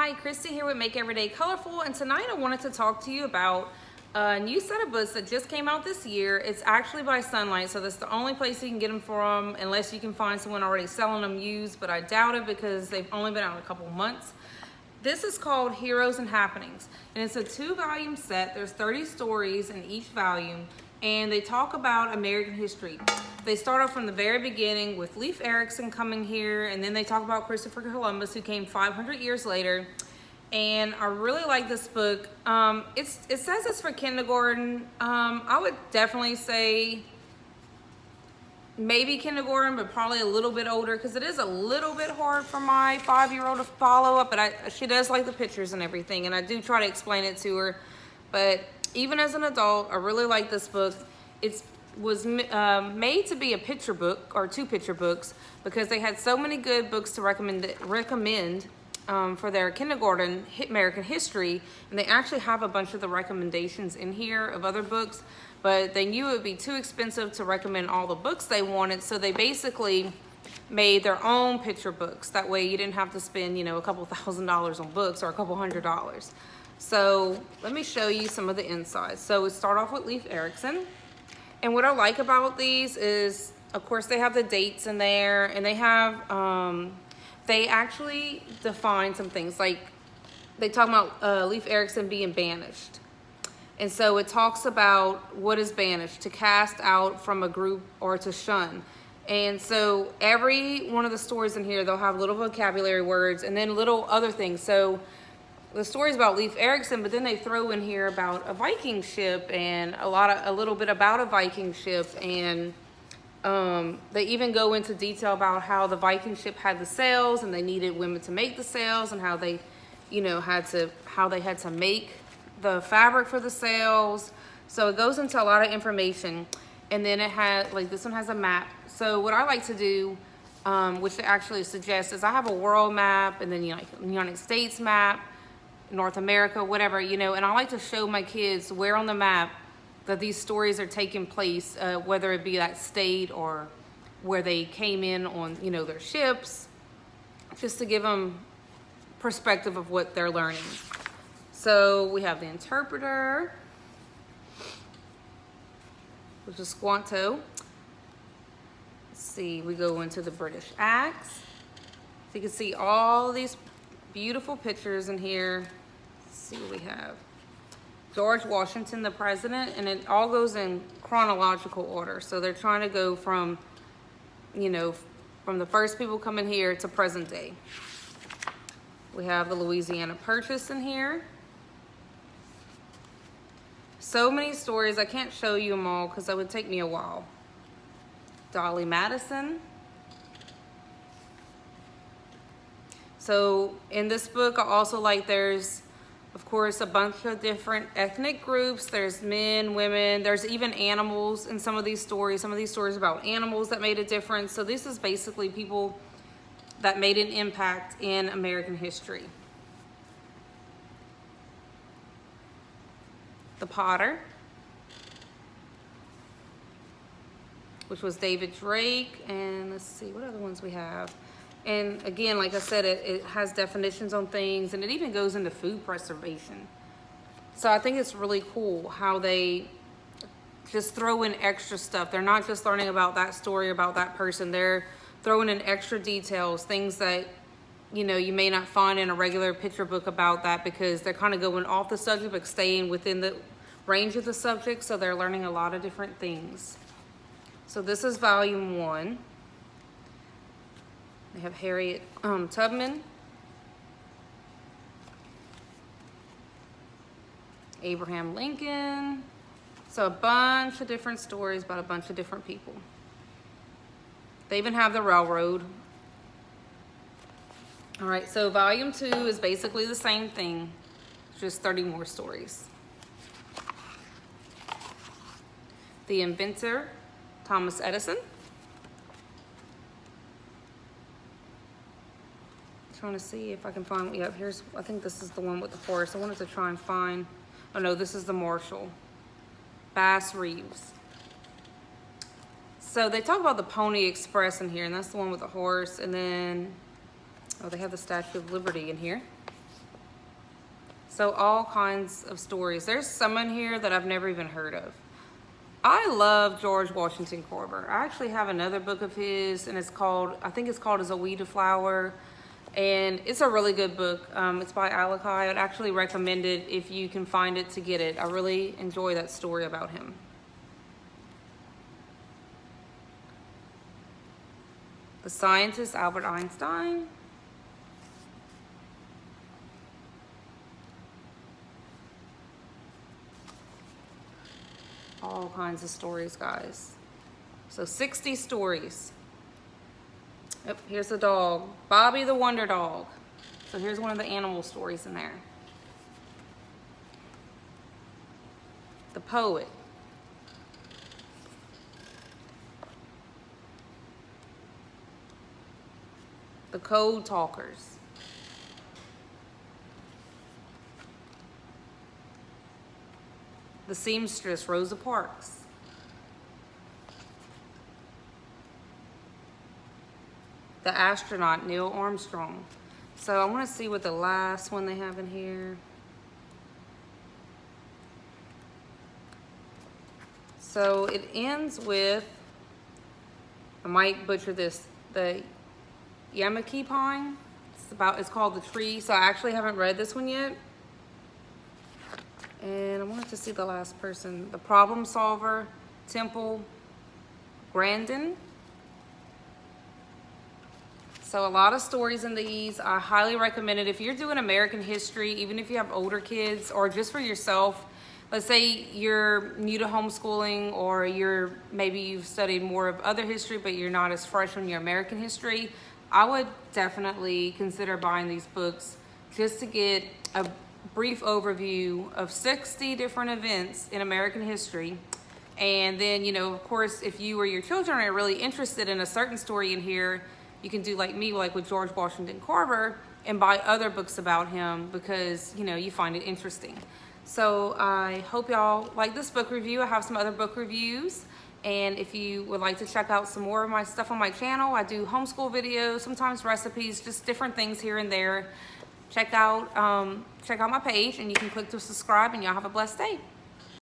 Hi, Christy here with Make Everyday Colorful, and tonight I wanted to talk to you about a new set of books that just came out this year. It's actually by Sonlight, so that's the only place you can get them from, unless you can find someone already selling them used, but I doubt it because they've only been out a couple months. This is called Heroes and Happenings, and it's a 2-volume set. There's 30 stories in each volume, and they talk about American history. They start off from the very beginning with Leif Erickson coming here, and then they talk about Christopher Columbus, who came 500 years later. And I really like this book. It says it's for kindergarten. I would definitely say maybe kindergarten, but probably a little bit older, because it is a little bit hard for my 5-year-old to follow up, but she does like the pictures and everything, and I do try to explain it to her. But even as an adult, I really like this book. It was made to be a picture book, or 2 picture books, because they had so many good books to recommend for their kindergarten American history, and they actually have a bunch of the recommendations in here of other books, but they knew it would be too expensive to recommend all the books they wanted, so they basically made their own picture books. That way you didn't have to spend, a couple $1,000s on books or a couple $100s. So let me show you some of the insides. So we start off with Leif Erickson. And what I like about these is, of course, they have the dates in there, and they have, they actually define some things. Like, they talk about Leif Erickson being banished. And so it talks about what is banished: to cast out from a group or to shun. And so every one of the stories in here, they'll have little vocabulary words and then little other things. So the story's about Leif Erickson, but then they throw in here about a Viking ship and a little bit about a Viking ship, and they even go into detail about how the Viking ship had the sails and they needed women to make the sails, and how they, how they had to make the fabric for the sails. So it goes into a lot of information, and then it has, like, this one has a map. So what I like to do, which it actually suggests, is I have a world map, and then United States map, North America, whatever, and I like to show my kids where on the map that these stories are taking place, whether it be that state or where they came in on, their ships, just to give them perspective of what they're learning. So we have the interpreter, which is Squanto. Let's see, we go into the British Acts. So you can see all these beautiful pictures in here. Let's see what we have. George Washington, the president, and it all goes in chronological order. So they're trying to go from, from the first people coming here to present day. We have the Louisiana Purchase in here. So many stories. I can't show you them all because that would take me a while. Dolly Madison. So in this book, I also like, there's, of course, a bunch of different ethnic groups. There's men, women, there's even animals in some of these stories. Some of these stories about animals that made a difference. So this is basically people that made an impact in American history. The Potter, which was David Drake, and let's see, what other ones we have? And again, like I said, it has definitions on things, and it even goes into food preservation. So I think it's really cool how they just throw in extra stuff. They're not just learning about that story, about that person. They're throwing in extra details, things that, you may not find in a regular picture book about that, because they're kind of going off the subject but staying within the range of the subject. So they're learning a lot of different things. So this is volume 1. We have Harriet Tubman, Abraham Lincoln. So a bunch of different stories about a bunch of different people. They even have the railroad. All right, so volume 2 is basically the same thing, just 30 more stories. The Inventor, Thomas Edison. Trying to see if I can find, here's, I think this is the one with the horse. I wanted to try and find, oh no, this is the Marshal, Bass Reeves. So they talk about the Pony Express in here, and that's the one with the horse. And then, oh, they have the Statue of Liberty in here. So all kinds of stories. There's some in here that I've never even heard of. I love George Washington Carver. I actually have another book of his, and it's called, I think it's called As a Weed a Flower. And it's a really good book. It's by Alakai. I'd actually recommend it if you can find it to get it. I really enjoy that story about him. The Scientist, Albert Einstein. All kinds of stories, guys. So 60 stories. Yep, here's the dog, Bobby the Wonder Dog. So here's one of the animal stories in there. The Poet. The Code Talkers. The Seamstress, Rosa Parks. The Astronaut, Neil Armstrong. So I want to see what the last one they have in here. So it ends with, I might butcher this, the Yamaki pine. It's called The Tree. So I actually haven't read this one yet. And I wanted to see the last person. The Problem Solver, Temple Grandin. So a lot of stories in these. I highly recommend it. If you're doing American history, even if you have older kids or just for yourself, let's say you're new to homeschooling or maybe you've studied more of other history, but you're not as fresh on your American history, I would definitely consider buying these books just to get a brief overview of 60 different events in American history. And then, you know, of course, if you or your children are really interested in a certain story in here, you can do like me, like with George Washington Carver, and buy other books about him because, you know, you find it interesting. So I hope y'all like this book review. I have some other book reviews. And if you would like to check out some more of my stuff on my channel, I do homeschool videos, sometimes recipes, just different things here and there. Check out my page and you can click to subscribe, and y'all have a blessed day.